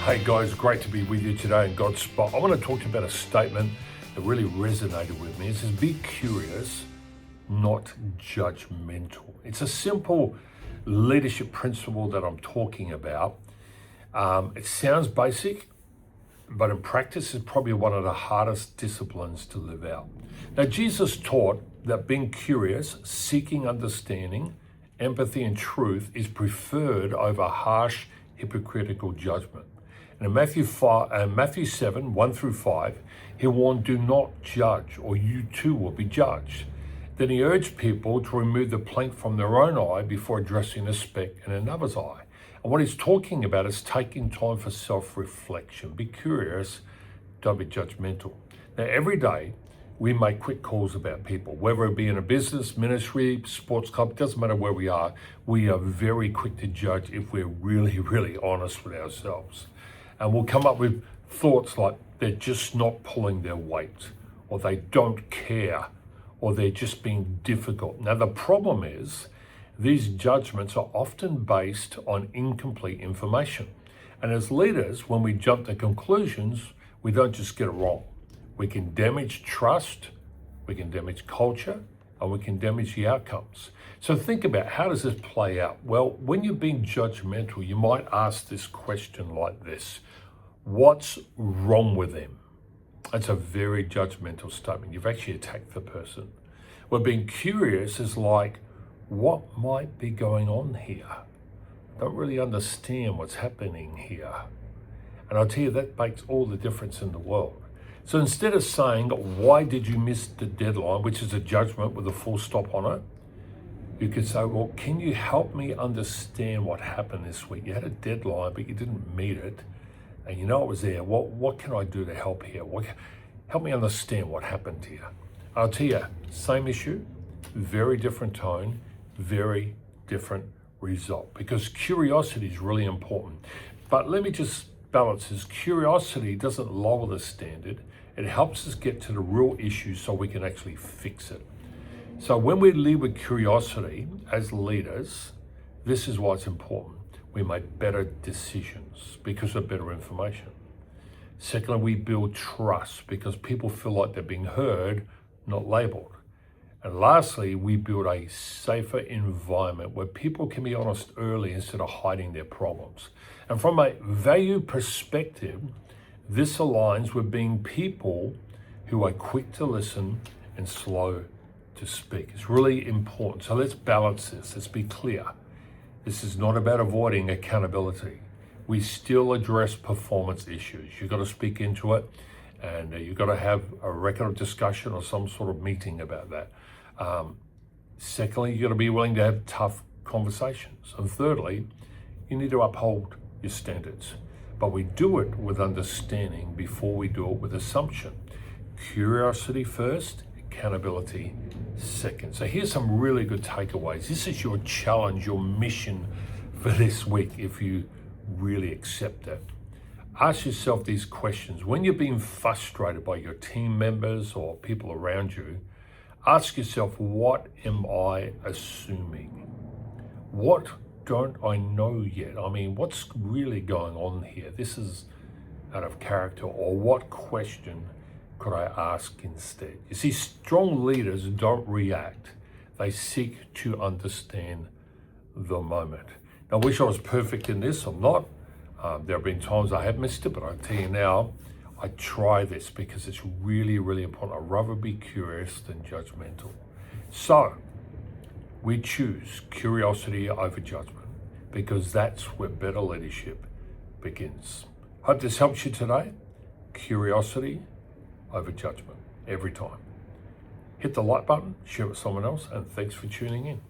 Hey guys, great to be with you today in Godspot. I want to talk to you about a statement that really resonated with me. It says, be curious, not judgmental. It's a simple leadership principle that I'm talking about. It sounds basic, but in practice is probably one of the hardest disciplines to live out. Now, Jesus taught that being curious, seeking understanding, empathy and truth is preferred over harsh, hypocritical judgment. And in Matthew 7, 1 through 5, he warned, do not judge, or you too will be judged. Then he urged people to remove the plank from their own eye before addressing the speck in another's eye. And what he's talking about is taking time for self-reflection. Be curious, don't be judgmental. Now, every day, we make quick calls about people, whether it be in a business, ministry, sports club, doesn't matter where we are very quick to judge if we're really, really honest with ourselves. And we'll come up with thoughts like they're just not pulling their weight, or they don't care, or they're just being difficult. Now, the problem is these judgments are often based on incomplete information. And as leaders, when we jump to conclusions, we don't just get it wrong. We can damage trust, we can damage culture, and we can damage the outcomes. So think about, how does this play out? Well, when you're being judgmental, you might ask this question like this: what's wrong with them? That's a very judgmental statement. You've actually attacked the person. Well, being curious is like, what might be going on here? I don't really understand what's happening here. And I'll tell you, that makes all the difference in the world. So instead of saying, why did you miss the deadline, which is a judgment with a full stop on it, you could say, well, can you help me understand what happened this week? You had a deadline, but you didn't meet it. And you know it was there. What can I do to help here? Help me understand what happened here. I'll tell you, same issue, very different tone, very different result, because curiosity is really important. But let me just balance this. Curiosity doesn't lower the standard. It helps us get to the real issue so we can actually fix it. So when we lead with curiosity as leaders, this is why it's important. We make better decisions because of better information. Secondly, we build trust because people feel like they're being heard, not labeled. And lastly, we build a safer environment where people can be honest early instead of hiding their problems. And from a value perspective, this aligns with being people who are quick to listen and slow to speak. It's really important. So let's balance this. Let's be clear. This is not about avoiding accountability. We still address performance issues. You've got to speak into it, and you've got to have a record of discussion or some sort of meeting about that. Secondly, you've got to be willing to have tough conversations. And thirdly, you need to uphold your standards. But we do it with understanding before we do it with assumption. Curiosity first, accountability second. So here's some really good takeaways. This is your challenge, your mission for this week, if you really accept it. Ask yourself these questions. When you're being frustrated by your team members or people around you, ask yourself, what am I assuming? What don't I know yet? I mean, what's really going on here? This is out of character. Or what question could I ask instead? You see, strong leaders don't react. They seek to understand the moment. Now, I wish I was perfect in this. I'm not. There have been times I have missed it, but I'll tell you now, I try this because it's really, really important. I'd rather be curious than judgmental. So we choose curiosity over judgment because that's where better leadership begins. Hope this helps you today. Curiosity over judgment every time. Hit the like button, share it with someone else, and thanks for tuning in.